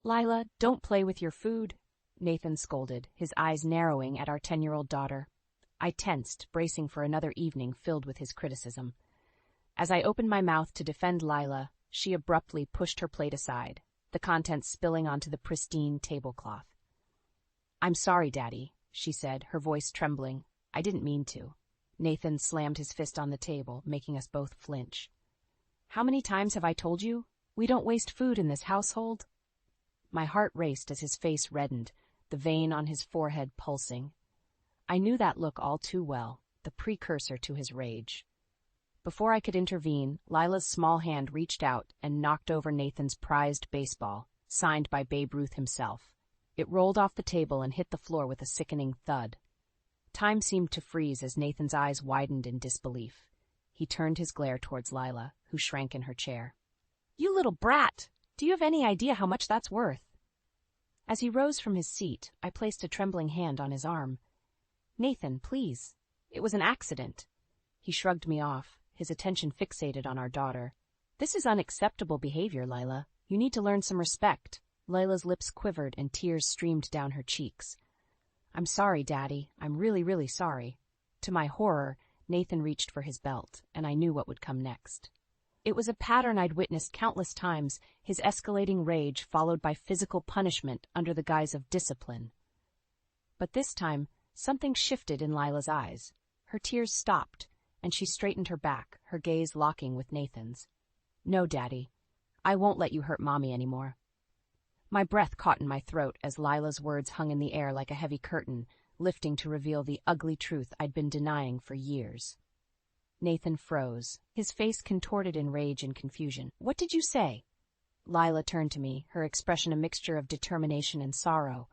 Lila, don't play with your food, Nathan scolded, his eyes narrowing at our 10-year-old daughter. I tensed, bracing for another evening filled with his criticism. As I opened my mouth to defend Lila, she abruptly pushed her plate aside, the contents spilling onto the pristine tablecloth. "I'm sorry, Daddy," she said, her voice trembling. "I didn't mean to." Nathan slammed his fist on the table, making us both flinch. "How many times have I told you? We don't waste food in this household." My heart raced as his face reddened, the vein on his forehead pulsing. I knew that look all too well, the precursor to his rage. Before I could intervene, Lila's small hand reached out and knocked over Nathan's prized baseball, signed by Babe Ruth himself. It rolled off the table and hit the floor with a sickening thud. Time seemed to freeze as Nathan's eyes widened in disbelief. He turned his glare towards Lila, who shrank in her chair. "You little brat! Do you have any idea how much that's worth?" As he rose from his seat, I placed a trembling hand on his arm. "Nathan, please. It was an accident." He shrugged me off, his attention fixated on our daughter. "This is unacceptable behavior, Lila. You need to learn some respect." Lila's lips quivered and tears streamed down her cheeks. "I'm sorry, Daddy. I'm really, really sorry." To my horror, Nathan reached for his belt, and I knew what would come next. It was a pattern I'd witnessed countless times, his escalating rage followed by physical punishment under the guise of discipline. But this time, something shifted in Lila's eyes. Her tears stopped, and she straightened her back, her gaze locking with Nathan's. "No, Daddy. I won't let you hurt Mommy anymore." My breath caught in my throat as Lila's words hung in the air like a heavy curtain, lifting to reveal the ugly truth I'd been denying for years. Nathan froze, his face contorted in rage and confusion. "What did you say?" Lila turned to me, her expression a mixture of determination and sorrow.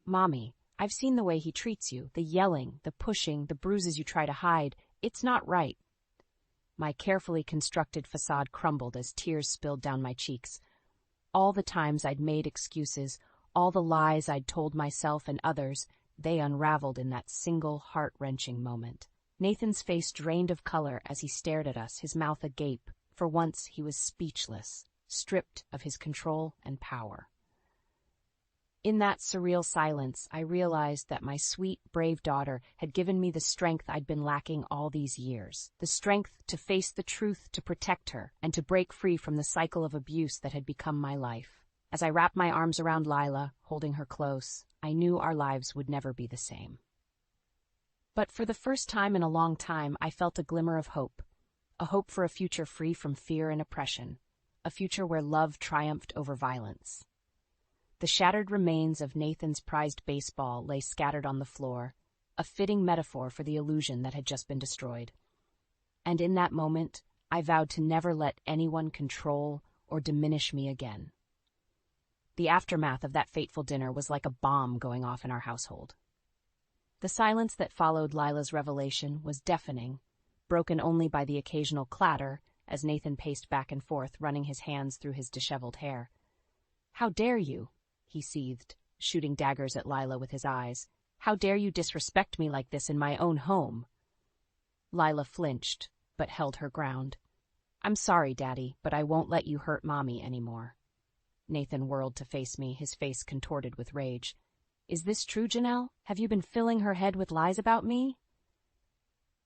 "Mommy, I've seen the way he treats you, the yelling, the pushing, the bruises you try to hide. It's not right." My carefully constructed facade crumbled as tears spilled down my cheeks. All the times I'd made excuses, all the lies I'd told myself and others, they unraveled in that single heart-wrenching moment. Nathan's face drained of color as he stared at us, his mouth agape. For once, he was speechless, stripped of his control and power. In that surreal silence, I realized that my sweet, brave daughter had given me the strength I'd been lacking all these years. The strength to face the truth, to protect her, and to break free from the cycle of abuse that had become my life. As I wrapped my arms around Lila, holding her close, I knew our lives would never be the same. But for the first time in a long time, I felt a glimmer of hope. A hope for a future free from fear and oppression. A future where love triumphed over violence. The shattered remains of Nathan's prized baseball lay scattered on the floor, a fitting metaphor for the illusion that had just been destroyed. And in that moment, I vowed to never let anyone control or diminish me again. The aftermath of that fateful dinner was like a bomb going off in our household. The silence that followed Lila's revelation was deafening, broken only by the occasional clatter as Nathan paced back and forth, running his hands through his disheveled hair. "How dare you?" he seethed, shooting daggers at Lila with his eyes. "How dare you disrespect me like this in my own home?" Lila flinched, but held her ground. "I'm sorry, Daddy, but I won't let you hurt Mommy anymore." Nathan whirled to face me, his face contorted with rage. "Is this true, Janelle? Have you been filling her head with lies about me?"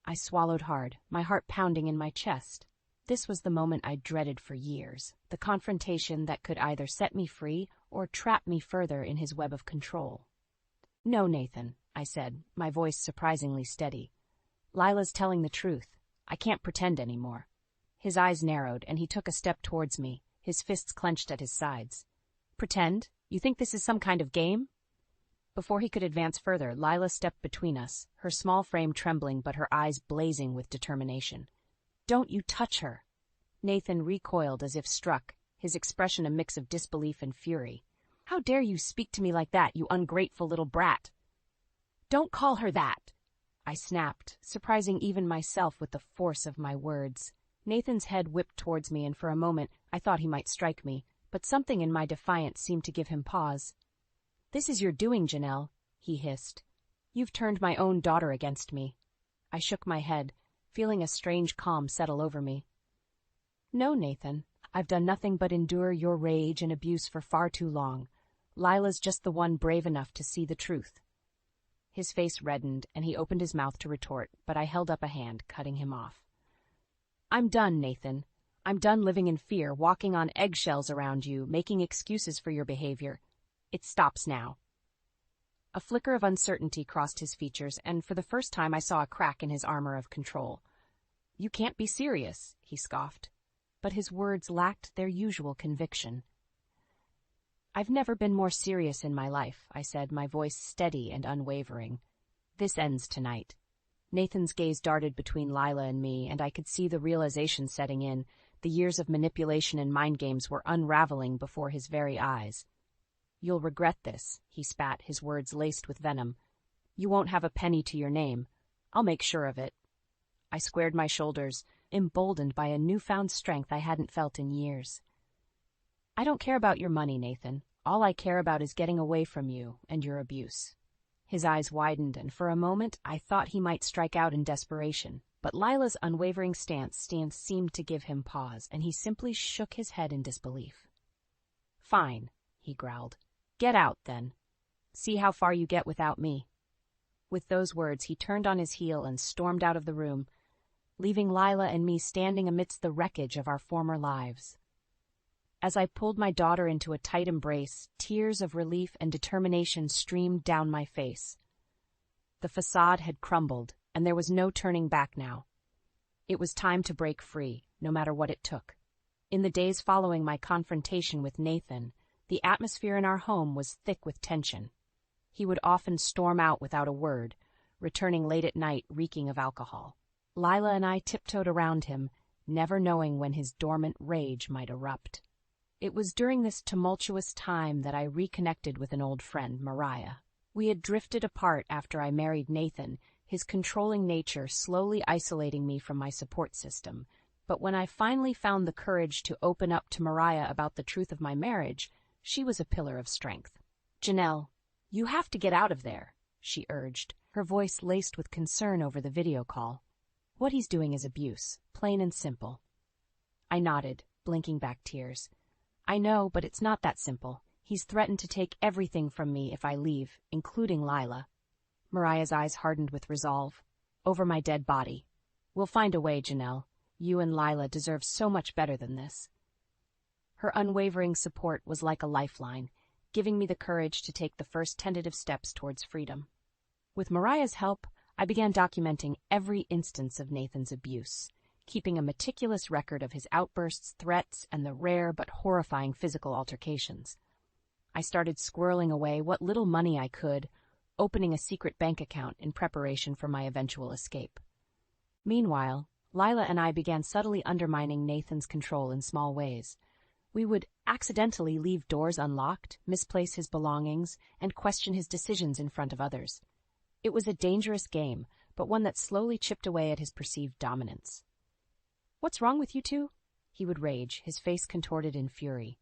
I swallowed hard, my heart pounding in my chest. This was the moment I dreaded for years, the confrontation that could either set me free or trap me further in his web of control. "No, Nathan," I said, my voice surprisingly steady. "Lila's telling the truth. I can't pretend anymore." His eyes narrowed, and he took a step towards me, his fists clenched at his sides. "Pretend? You think this is some kind of game?" Before he could advance further, Lila stepped between us, her small frame trembling but her eyes blazing with determination. "Don't you touch her!" Nathan recoiled as if struck, his expression a mix of disbelief and fury. "How dare you speak to me like that, you ungrateful little brat!" "Don't call her that!" I snapped, surprising even myself with the force of my words. Nathan's head whipped towards me, and for a moment I thought he might strike me, but something in my defiance seemed to give him pause. "This is your doing, Janelle," he hissed. "You've turned my own daughter against me." I shook my head, feeling a strange calm settle over me. "No, Nathan, I've done nothing but endure your rage and abuse for far too long. Lila's just the one brave enough to see the truth." His face reddened, and he opened his mouth to retort, but I held up a hand, cutting him off. "I'm done, Nathan. I'm done living in fear, walking on eggshells around you, making excuses for your behavior. It stops now." A flicker of uncertainty crossed his features, and for the first time I saw a crack in his armor of control. "You can't be serious," he scoffed. But his words lacked their usual conviction. "I've never been more serious in my life," I said, my voice steady and unwavering. "This ends tonight." Nathan's gaze darted between Lila and me, and I could see the realization setting in. The years of manipulation and mind games were unraveling before his very eyes. "You'll regret this," he spat, his words laced with venom. "You won't have a penny to your name. I'll make sure of it." I squared my shoulders, emboldened by a newfound strength I hadn't felt in years. "I don't care about your money, Nathan. All I care about is getting away from you and your abuse." His eyes widened, and for a moment I thought he might strike out in desperation. But Lila's unwavering stance seemed to give him pause, and he simply shook his head in disbelief. "Fine," he growled. "Get out, then. See how far you get without me." With those words, he turned on his heel and stormed out of the room, leaving Lila and me standing amidst the wreckage of our former lives. As I pulled my daughter into a tight embrace, tears of relief and determination streamed down my face. The facade had crumbled, and there was no turning back now. It was time to break free, no matter what it took. In the days following my confrontation with Nathan, the atmosphere in our home was thick with tension. He would often storm out without a word, returning late at night reeking of alcohol. Lila and I tiptoed around him, never knowing when his dormant rage might erupt. It was during this tumultuous time that I reconnected with an old friend, Mariah. We had drifted apart after I married Nathan, his controlling nature slowly isolating me from my support system. But when I finally found the courage to open up to Mariah about the truth of my marriage, she was a pillar of strength. "Janelle, you have to get out of there," she urged, her voice laced with concern over the video call. "What he's doing is abuse, plain and simple." I nodded, blinking back tears. "I know, but it's not that simple. He's threatened to take everything from me if I leave, including Lila." Mariah's eyes hardened with resolve. "Over my dead body. We'll find a way, Janelle. You and Lila deserve so much better than this." Her unwavering support was like a lifeline, giving me the courage to take the first tentative steps towards freedom. With Mariah's help, I began documenting every instance of Nathan's abuse, keeping a meticulous record of his outbursts, threats, and the rare but horrifying physical altercations. I started squirreling away what little money I could, opening a secret bank account in preparation for my eventual escape. Meanwhile, Lila and I began subtly undermining Nathan's control in small ways. We would accidentally leave doors unlocked, misplace his belongings, and question his decisions in front of others. It was a dangerous game, but one that slowly chipped away at his perceived dominance. "What's wrong with you two?" he would rage, his face contorted in fury.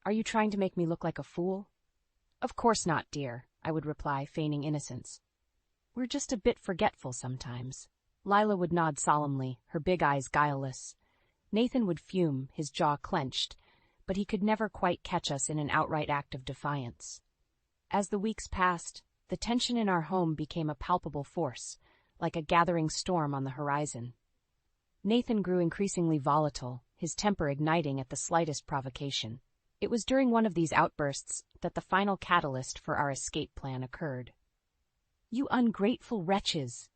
"Are you trying to make me look like a fool?" "Of course not, dear," I would reply, feigning innocence. "We're just a bit forgetful sometimes." Lila would nod solemnly, her big eyes guileless. Nathan would fume, his jaw clenched, but he could never quite catch us in an outright act of defiance. As the weeks passed, the tension in our home became a palpable force, like a gathering storm on the horizon. Nathan grew increasingly volatile, his temper igniting at the slightest provocation. It was during one of these outbursts that the final catalyst for our escape plan occurred. "You ungrateful wretches!"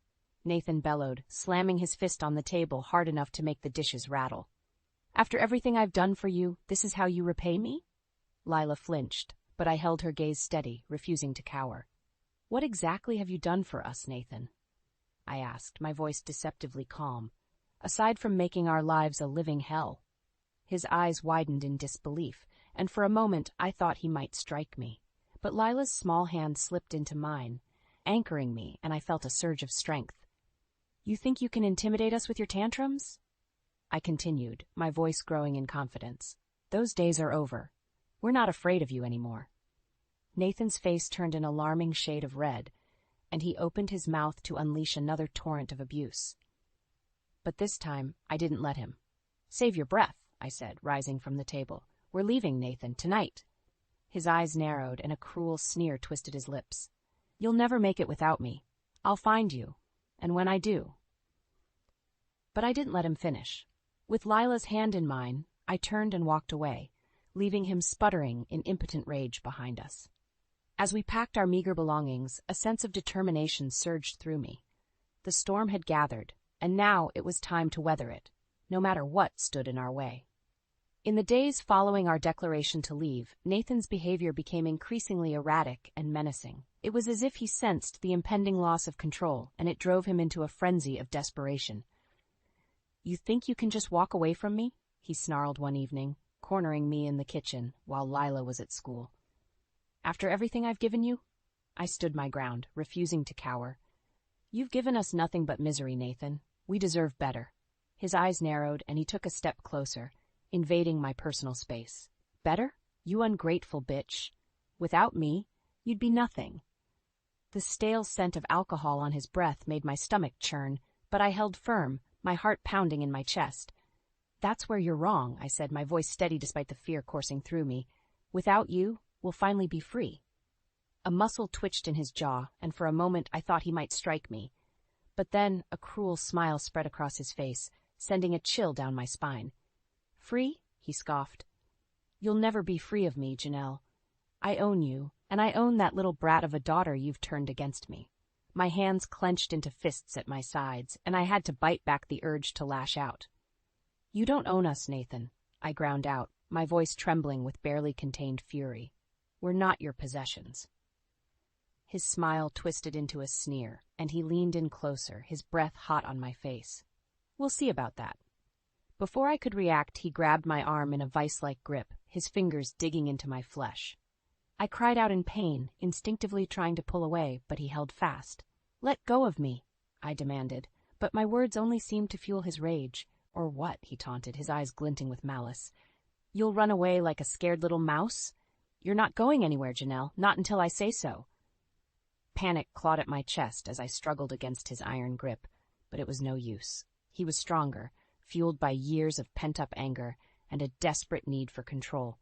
Nathan bellowed, slamming his fist on the table hard enough to make the dishes rattle. "After everything I've done for you, this is how you repay me?" Lila flinched, but I held her gaze steady, refusing to cower. "What exactly have you done for us, Nathan?" I asked, my voice deceptively calm. "Aside from making our lives a living hell." His eyes widened in disbelief, and for a moment I thought he might strike me. But Lila's small hand slipped into mine, anchoring me, and I felt a surge of strength. "You think you can intimidate us with your tantrums?" I continued, my voice growing in confidence. "Those days are over. We're not afraid of you anymore." Nathan's face turned an alarming shade of red, and he opened his mouth to unleash another torrent of abuse. But this time, I didn't let him. "Save your breath," I said, rising from the table. We're leaving, Nathan, tonight. His eyes narrowed and a cruel sneer twisted his lips. You'll never make it without me. I'll find you. And when I do. But I didn't let him finish. With Lila's hand in mine, I turned and walked away, leaving him sputtering in impotent rage behind us. As we packed our meager belongings, a sense of determination surged through me. The storm had gathered, and now it was time to weather it, no matter what stood in our way. In the days following our declaration to leave, Nathan's behavior became increasingly erratic and menacing. It was as if he sensed the impending loss of control, and it drove him into a frenzy of desperation. You think you can just walk away from me? He snarled one evening, cornering me in the kitchen while Lila was at school. After everything I've given you? I stood my ground, refusing to cower. You've given us nothing but misery, Nathan. We deserve better. His eyes narrowed, and he took a step closer, invading my personal space. Better? You ungrateful bitch. Without me, you'd be nothing. The stale scent of alcohol on his breath made my stomach churn, but I held firm, my heart pounding in my chest. That's where you're wrong, I said, my voice steady despite the fear coursing through me. Without you, we'll finally be free. A muscle twitched in his jaw, and for a moment I thought he might strike me. But then a cruel smile spread across his face, sending a chill down my spine. Free? He scoffed. You'll never be free of me, Janelle. I own you, and I own that little brat of a daughter you've turned against me. My hands clenched into fists at my sides, and I had to bite back the urge to lash out. You don't own us, Nathan, I ground out, my voice trembling with barely contained fury. We're not your possessions. His smile twisted into a sneer, and he leaned in closer, his breath hot on my face. We'll see about that. Before I could react, he grabbed my arm in a vice-like grip, his fingers digging into my flesh. I cried out in pain, instinctively trying to pull away, but he held fast. Let go of me, I demanded, but my words only seemed to fuel his rage. Or what, he taunted, his eyes glinting with malice. You'll run away like a scared little mouse? You're not going anywhere, Janelle, not until I say so. Panic clawed at my chest as I struggled against his iron grip, but it was no use. He was stronger, fueled by years of pent-up anger and a desperate need for control.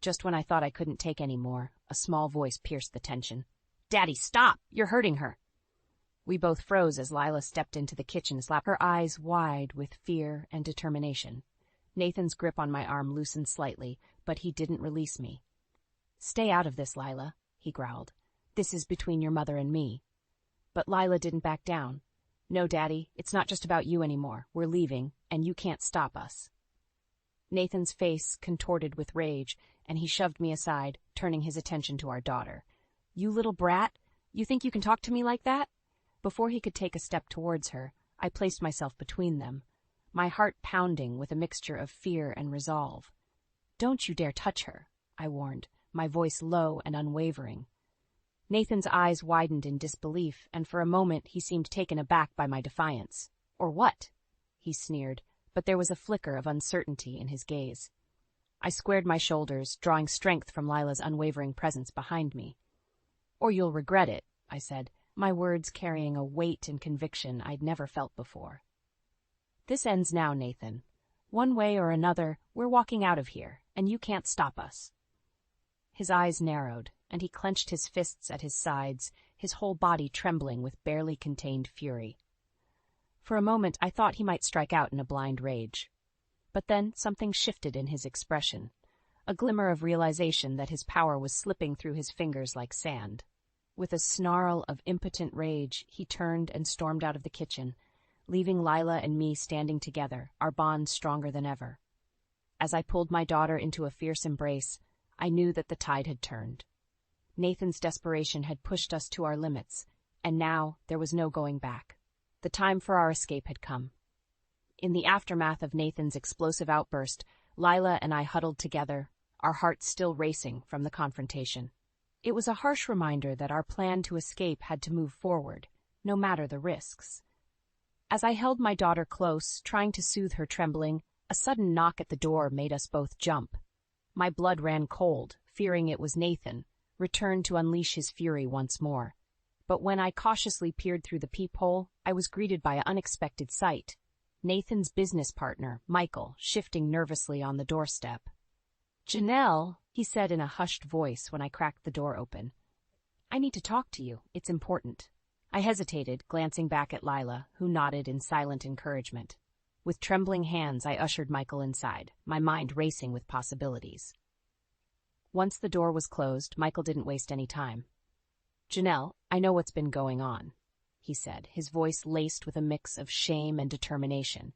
Just when I thought I couldn't take any more, a small voice pierced the tension. Daddy, stop! You're hurting her! We both froze as Lila stepped into the kitchen, her eyes wide with fear and determination. Nathan's grip on my arm loosened slightly, but he didn't release me. Stay out of this, Lila, he growled. This is between your mother and me. But Lila didn't back down. No, Daddy, it's not just about you anymore. We're leaving, and you can't stop us. Nathan's face contorted with rage, and he shoved me aside, turning his attention to our daughter. You little brat, you think you can talk to me like that? Before he could take a step towards her, I placed myself between them, my heart pounding with a mixture of fear and resolve. Don't you dare touch her, I warned, my voice low and unwavering. Nathan's eyes widened in disbelief, and for a moment he seemed taken aback by my defiance. Or what? He sneered, but there was a flicker of uncertainty in his gaze. I squared my shoulders, drawing strength from Lila's unwavering presence behind me. Or you'll regret it, I said, my words carrying a weight and conviction I'd never felt before. This ends now, Nathan. One way or another, we're walking out of here, and you can't stop us. His eyes narrowed, and he clenched his fists at his sides, his whole body trembling with barely contained fury. For a moment I thought he might strike out in a blind rage. But then something shifted in his expression, a glimmer of realization that his power was slipping through his fingers like sand. With a snarl of impotent rage, he turned and stormed out of the kitchen, leaving Lila and me standing together, our bond stronger than ever. As I pulled my daughter into a fierce embrace, I knew that the tide had turned. Nathan's desperation had pushed us to our limits, and now there was no going back. The time for our escape had come. In the aftermath of Nathan's explosive outburst, Lila and I huddled together, our hearts still racing from the confrontation. It was a harsh reminder that our plan to escape had to move forward, no matter the risks. As I held my daughter close, trying to soothe her trembling, a sudden knock at the door made us both jump. My blood ran cold, fearing it was Nathan, returned to unleash his fury once more. But when I cautiously peered through the peephole, I was greeted by an unexpected sight. Nathan's business partner, Michael, shifting nervously on the doorstep. "Janelle," he said in a hushed voice when I cracked the door open. "I need to talk to you. It's important." I hesitated, glancing back at Lila, who nodded in silent encouragement. With trembling hands, I ushered Michael inside, my mind racing with possibilities. Once the door was closed, Michael didn't waste any time. "Janelle, I know what's been going on," he said, his voice laced with a mix of shame and determination.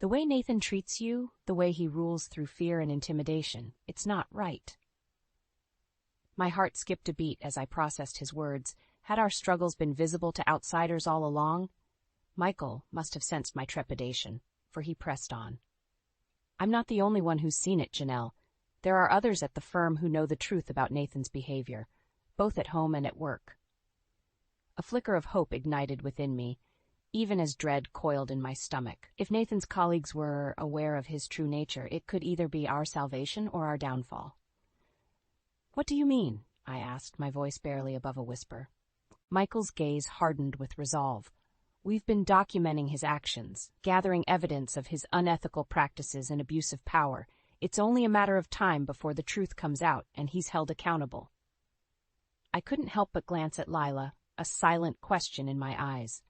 "The way Nathan treats you, the way he rules through fear and intimidation, it's not right." My heart skipped a beat as I processed his words. Had our struggles been visible to outsiders all along? Michael must have sensed my trepidation, for he pressed on. "I'm not the only one who's seen it, Janelle. There are others at the firm who know the truth about Nathan's behavior, both at home and at work." A flicker of hope ignited within me, even as dread coiled in my stomach. If Nathan's colleagues were aware of his true nature, it could either be our salvation or our downfall. "What do you mean?" I asked, my voice barely above a whisper. Michael's gaze hardened with resolve. "We've been documenting his actions, gathering evidence of his unethical practices and abuse of power. It's only a matter of time before the truth comes out and he's held accountable." I couldn't help but glance at Lila, a silent question in my eyes.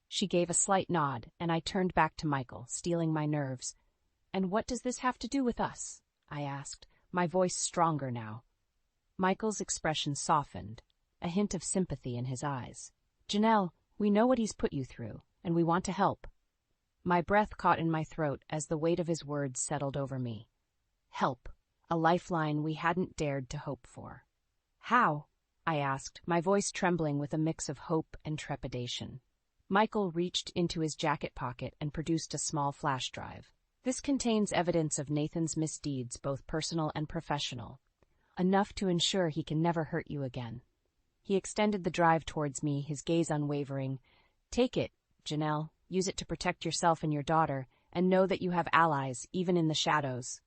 She gave a slight nod, and I turned back to Michael, steeling my nerves. "And what does this have to do with us?" I asked, my voice stronger now. Michael's expression softened, a hint of sympathy in his eyes. "Janelle, we know what he's put you through, and we want to help." My breath caught in my throat as the weight of his words settled over me. Help, a lifeline we hadn't dared to hope for. "How?" I asked, my voice trembling with a mix of hope and trepidation. Michael reached into his jacket pocket and produced a small flash drive. "This contains evidence of Nathan's misdeeds, both personal and professional. Enough to ensure he can never hurt you again." He extended the drive towards me, his gaze unwavering. "Take it, Janelle. Use it to protect yourself and your daughter, and know that you have allies, even in the shadows."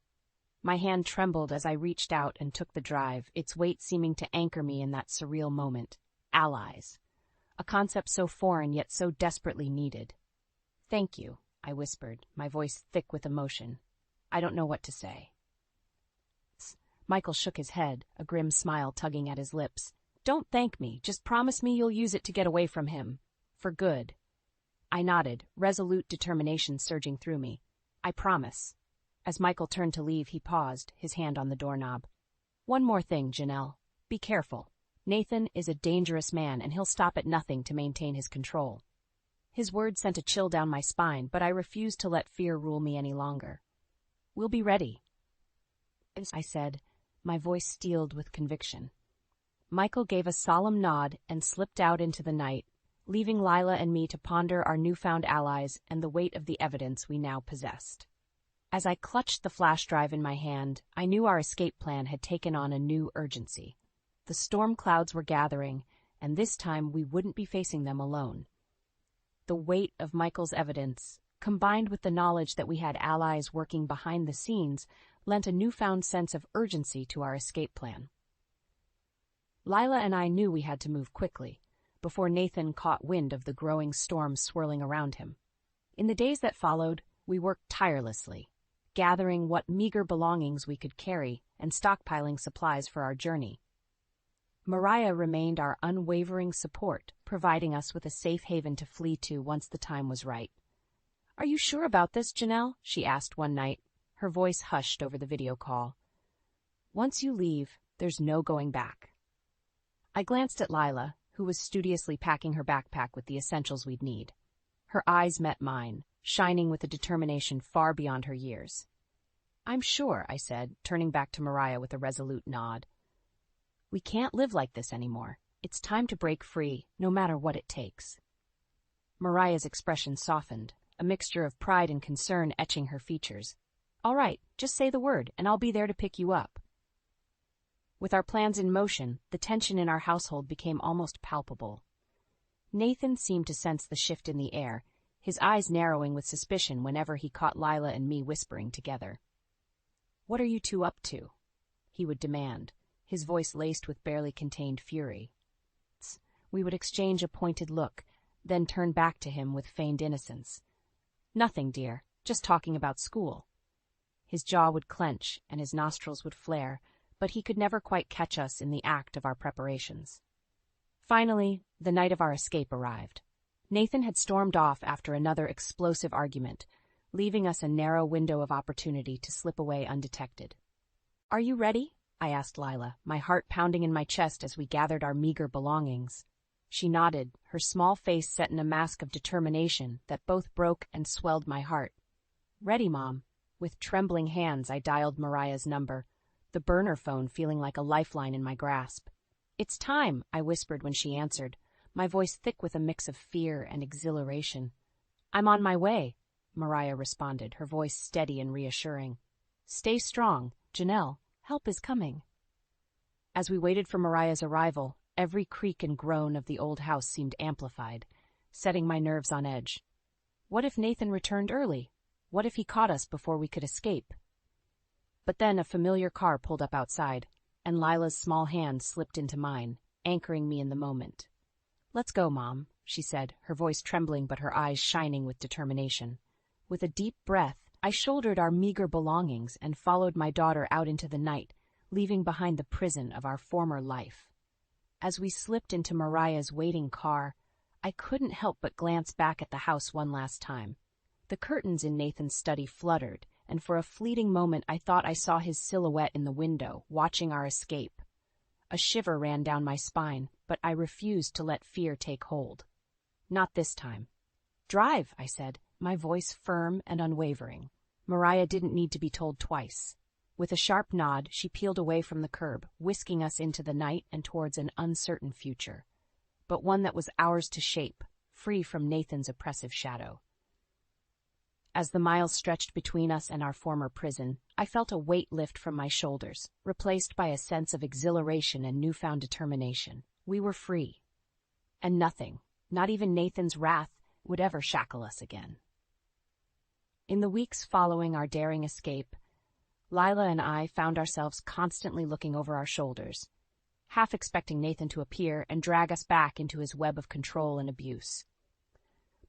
My hand trembled as I reached out and took the drive, its weight seeming to anchor me in that surreal moment. Allies. A concept so foreign yet so desperately needed. "Thank you," I whispered, my voice thick with emotion. "I don't know what to say." Michael shook his head, a grim smile tugging at his lips. "Don't thank me. Just promise me you'll use it to get away from him. For good." I nodded, resolute determination surging through me. "I promise." As Michael turned to leave, he paused, his hand on the doorknob. "One more thing, Janelle. Be careful. Nathan is a dangerous man, and he'll stop at nothing to maintain his control." His words sent a chill down my spine, but I refused to let fear rule me any longer. "We'll be ready," I said, my voice steeled with conviction. Michael gave a solemn nod and slipped out into the night, leaving Lila and me to ponder our newfound allies and the weight of the evidence we now possessed. As I clutched the flash drive in my hand, I knew our escape plan had taken on a new urgency. The storm clouds were gathering, and this time we wouldn't be facing them alone. The weight of Michael's evidence, combined with the knowledge that we had allies working behind the scenes, lent a newfound sense of urgency to our escape plan. Lila and I knew we had to move quickly, before Nathan caught wind of the growing storm swirling around him. In the days that followed, we worked tirelessly, gathering what meager belongings we could carry and stockpiling supplies for our journey. Mariah remained our unwavering support, providing us with a safe haven to flee to once the time was right. "Are you sure about this, Janelle?" she asked one night, her voice hushed over the video call. "Once you leave, there's no going back." I glanced at Lila, who was studiously packing her backpack with the essentials we'd need. Her eyes met mine, shining with a determination far beyond her years. "I'm sure," I said, turning back to Mariah with a resolute nod. "We can't live like this anymore. It's time to break free, no matter what it takes." Mariah's expression softened, a mixture of pride and concern etching her features. "All right, just say the word, and I'll be there to pick you up." With our plans in motion, the tension in our household became almost palpable. Nathan seemed to sense the shift in the air, his eyes narrowing with suspicion whenever he caught Lila and me whispering together. "What are you two up to?" he would demand, his voice laced with barely contained fury. We would exchange a pointed look, then turn back to him with feigned innocence. Nothing, dear. Just talking about school. His jaw would clench and his nostrils would flare, but he could never quite catch us in the act of our preparations. Finally, the night of our escape arrived. Nathan had stormed off after another explosive argument, leaving us a narrow window of opportunity to slip away undetected. "Are you ready?" I asked Lila, my heart pounding in my chest as we gathered our meager belongings. She nodded, her small face set in a mask of determination that both broke and swelled my heart. "Ready, Mom." With trembling hands, I dialed Mariah's number, the burner phone feeling like a lifeline in my grasp. "It's time," I whispered when she answered, my voice thick with a mix of fear and exhilaration. "I'm on my way," Mariah responded, her voice steady and reassuring. "Stay strong, Janelle. Help is coming." As we waited for Mariah's arrival, every creak and groan of the old house seemed amplified, setting my nerves on edge. What if Nathan returned early? What if he caught us before we could escape? But then a familiar car pulled up outside, and Lila's small hand slipped into mine, anchoring me in the moment. "Let's go, Mom," she said, her voice trembling but her eyes shining with determination. With a deep breath, I shouldered our meager belongings and followed my daughter out into the night, leaving behind the prison of our former life. As we slipped into Mariah's waiting car, I couldn't help but glance back at the house one last time. The curtains in Nathan's study fluttered, and for a fleeting moment I thought I saw his silhouette in the window, watching our escape. A shiver ran down my spine, but I refused to let fear take hold. Not this time. "Drive," I said, my voice firm and unwavering. Mariah didn't need to be told twice. With a sharp nod, she peeled away from the curb, whisking us into the night and towards an uncertain future, but one that was ours to shape, free from Nathan's oppressive shadow. As the miles stretched between us and our former prison, I felt a weight lift from my shoulders, replaced by a sense of exhilaration and newfound determination. We were free. And nothing, not even Nathan's wrath, would ever shackle us again. In the weeks following our daring escape, Lila and I found ourselves constantly looking over our shoulders, half expecting Nathan to appear and drag us back into his web of control and abuse.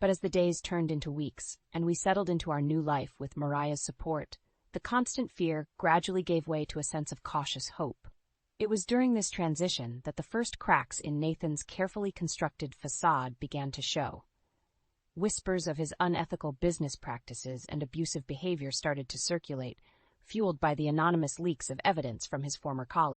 But as the days turned into weeks, and we settled into our new life with Mariah's support, the constant fear gradually gave way to a sense of cautious hope. It was during this transition that the first cracks in Nathan's carefully constructed facade began to show. Whispers of his unethical business practices and abusive behavior started to circulate, fueled by the anonymous leaks of evidence from his former colleagues.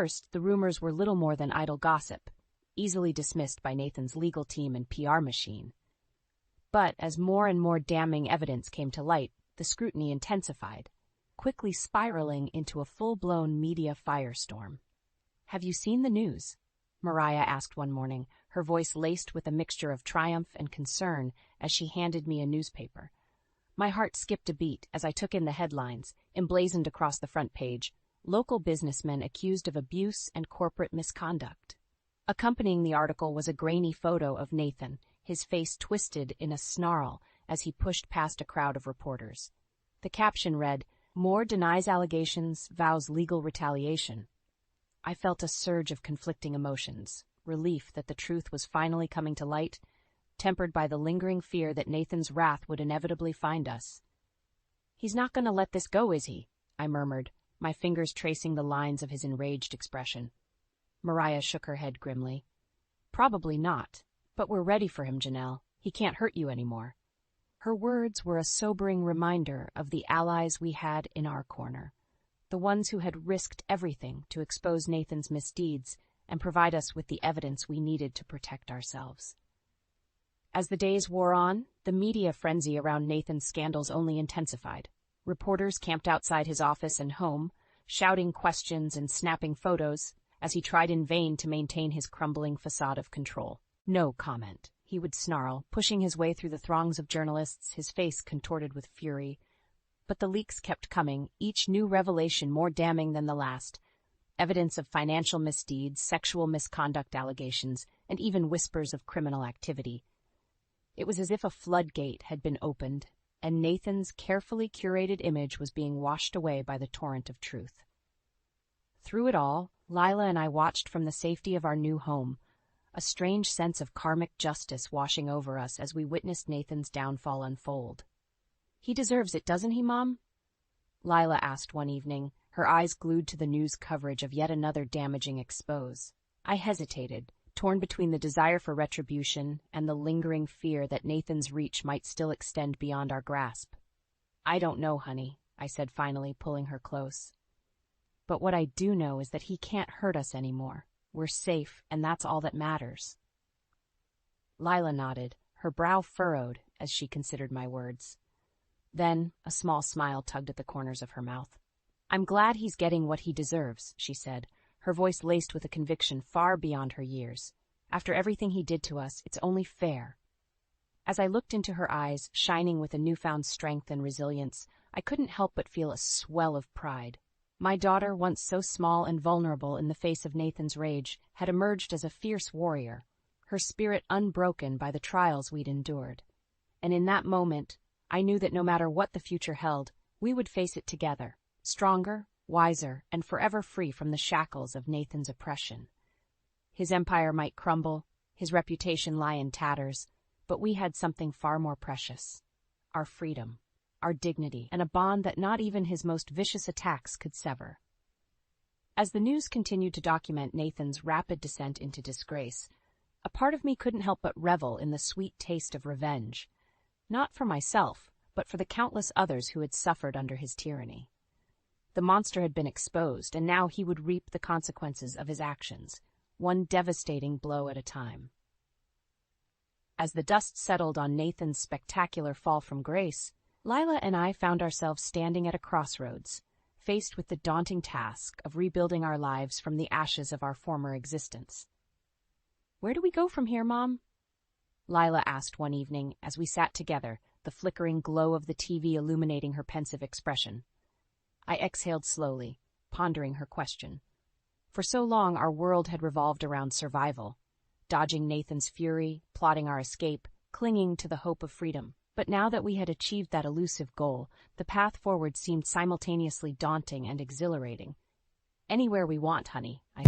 first, the rumors were little more than idle gossip, easily dismissed by Nathan's legal team and PR machine. But as more and more damning evidence came to light, the scrutiny intensified, quickly spiraling into a full-blown media firestorm. "Have you seen the news?" Mariah asked one morning, her voice laced with a mixture of triumph and concern as she handed me a newspaper. My heart skipped a beat as I took in the headlines, emblazoned across the front page: "Local businessmen accused of abuse and corporate misconduct." Accompanying the article was a grainy photo of Nathan, his face twisted in a snarl as he pushed past a crowd of reporters. The caption read, "Moore denies allegations, vows legal retaliation." I felt a surge of conflicting emotions, relief that the truth was finally coming to light, tempered by the lingering fear that Nathan's wrath would inevitably find us. "He's not going to let this go, is he?" I murmured, my fingers tracing the lines of his enraged expression. Mariah shook her head grimly. "Probably not, but we're ready for him, Janelle. He can't hurt you anymore." Her words were a sobering reminder of the allies we had in our corner, the ones who had risked everything to expose Nathan's misdeeds and provide us with the evidence we needed to protect ourselves. As the days wore on, the media frenzy around Nathan's scandals only intensified. Reporters camped outside his office and home, shouting questions and snapping photos, as he tried in vain to maintain his crumbling facade of control. "No comment," he would snarl, pushing his way through the throngs of journalists, his face contorted with fury. But the leaks kept coming, each new revelation more damning than the last. Evidence of financial misdeeds, sexual misconduct allegations, and even whispers of criminal activity. It was as if a floodgate had been opened, and Nathan's carefully curated image was being washed away by the torrent of truth. Through it all, Lila and I watched from the safety of our new home, a strange sense of karmic justice washing over us as we witnessed Nathan's downfall unfold. "He deserves it, doesn't he, Mom?" Lila asked one evening, her eyes glued to the news coverage of yet another damaging expose. I hesitated, torn between the desire for retribution and the lingering fear that Nathan's reach might still extend beyond our grasp. "I don't know, honey," I said finally, pulling her close. "But what I do know is that he can't hurt us anymore. We're safe, and that's all that matters." Lila nodded, her brow furrowed as she considered my words. Then a small smile tugged at the corners of her mouth. "I'm glad he's getting what he deserves," she said, her voice laced with a conviction far beyond her years. "After everything he did to us, it's only fair." As I looked into her eyes, shining with a newfound strength and resilience, I couldn't help but feel a swell of pride. My daughter, once so small and vulnerable in the face of Nathan's rage, had emerged as a fierce warrior, her spirit unbroken by the trials we'd endured. And in that moment, I knew that no matter what the future held, we would face it together, stronger, wiser, and forever free from the shackles of Nathan's oppression. His empire might crumble, his reputation lie in tatters, but we had something far more precious: our freedom, our dignity, and a bond that not even his most vicious attacks could sever. As the news continued to document Nathan's rapid descent into disgrace, a part of me couldn't help but revel in the sweet taste of revenge, not for myself, but for the countless others who had suffered under his tyranny. The monster had been exposed, and now he would reap the consequences of his actions, one devastating blow at a time. As the dust settled on Nathan's spectacular fall from grace, Lila and I found ourselves standing at a crossroads, faced with the daunting task of rebuilding our lives from the ashes of our former existence. "Where do we go from here, Mom?" Lila asked one evening as we sat together, the flickering glow of the TV illuminating her pensive expression. I exhaled slowly, pondering her question. For so long our world had revolved around survival, dodging Nathan's fury, plotting our escape, clinging to the hope of freedom. But now that we had achieved that elusive goal, the path forward seemed simultaneously daunting and exhilarating. "Anywhere we want, honey," I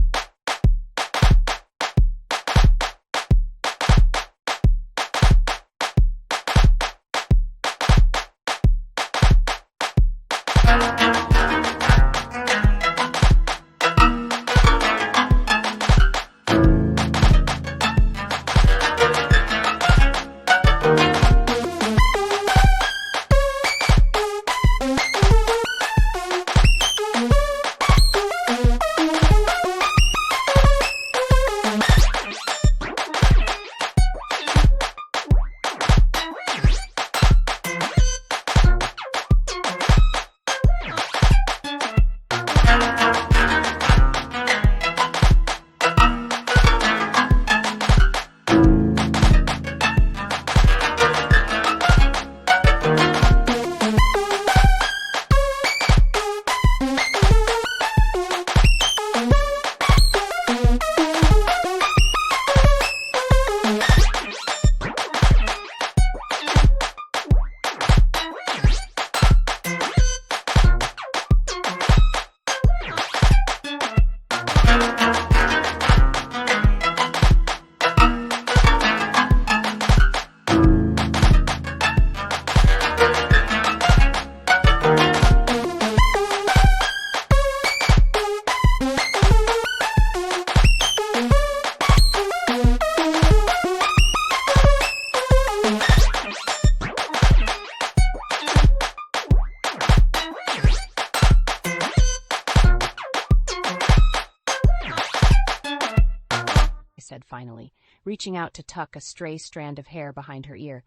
reaching out to tuck a stray strand of hair behind her ear.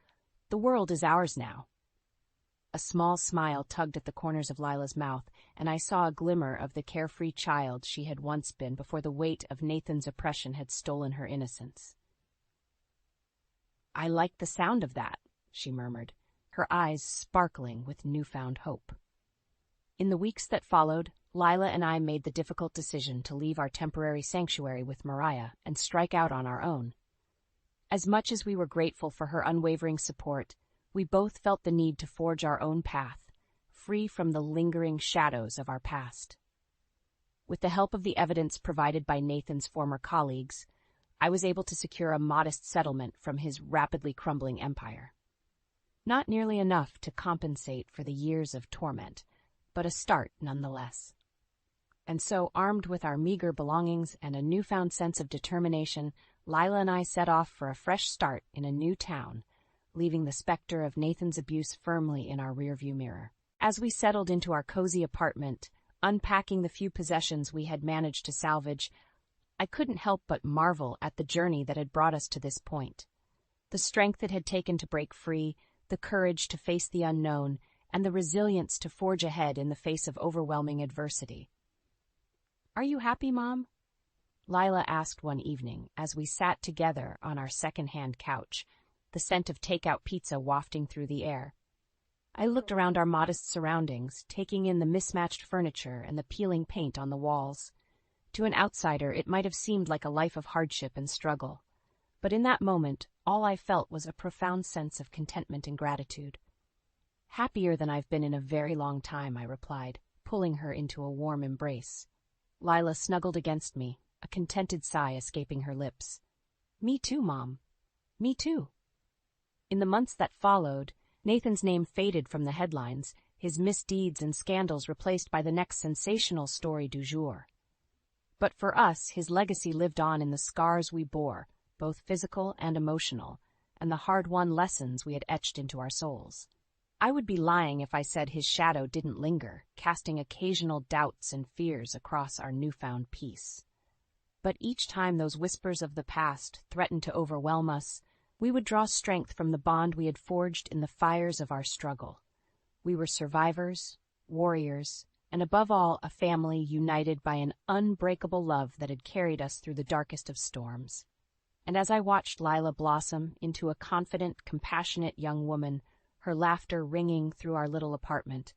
"The world is ours now." A small smile tugged at the corners of Lila's mouth, and I saw a glimmer of the carefree child she had once been before the weight of Nathan's oppression had stolen her innocence. "I like the sound of that," she murmured, her eyes sparkling with newfound hope. In the weeks that followed, Lila and I made the difficult decision to leave our temporary sanctuary with Mariah and strike out on our own. As much as we were grateful for her unwavering support, we both felt the need to forge our own path, free from the lingering shadows of our past. With the help of the evidence provided by Nathan's former colleagues, I was able to secure a modest settlement from his rapidly crumbling empire. Not nearly enough to compensate for the years of torment, but a start nonetheless. And so, armed with our meager belongings and a newfound sense of determination, Lila and I set off for a fresh start in a new town, leaving the specter of Nathan's abuse firmly in our rearview mirror. As we settled into our cozy apartment, unpacking the few possessions we had managed to salvage, I couldn't help but marvel at the journey that had brought us to this point. The strength it had taken to break free, the courage to face the unknown, and the resilience to forge ahead in the face of overwhelming adversity. "Are you happy, Mom?" Lila asked one evening as we sat together on our second-hand couch, the scent of takeout pizza wafting through the air. I looked around our modest surroundings, taking in the mismatched furniture and the peeling paint on the walls. To an outsider, it might have seemed like a life of hardship and struggle. But in that moment, all I felt was a profound sense of contentment and gratitude. "Happier than I've been in a very long time," I replied, pulling her into a warm embrace. Lila snuggled against me, a contented sigh escaping her lips. "Me too, Mom. Me too." In the months that followed, Nathan's name faded from the headlines, his misdeeds and scandals replaced by the next sensational story du jour. But for us, his legacy lived on in the scars we bore, both physical and emotional, and the hard-won lessons we had etched into our souls. I would be lying if I said his shadow didn't linger, casting occasional doubts and fears across our newfound peace. But each time those whispers of the past threatened to overwhelm us, we would draw strength from the bond we had forged in the fires of our struggle. We were survivors, warriors, and above all, a family united by an unbreakable love that had carried us through the darkest of storms. And as I watched Lila blossom into a confident, compassionate young woman, her laughter ringing through our little apartment,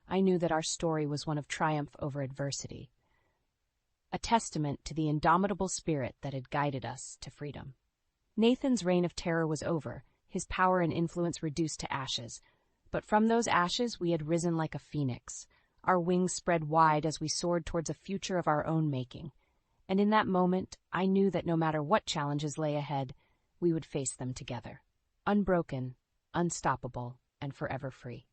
I knew that our story was one of triumph over adversity, a testament to the indomitable spirit that had guided us to freedom. Nathan's reign of terror was over, his power and influence reduced to ashes. But from those ashes we had risen like a phoenix, our wings spread wide as we soared towards a future of our own making. And in that moment, I knew that no matter what challenges lay ahead, we would face them together, unbroken, unstoppable, and forever free.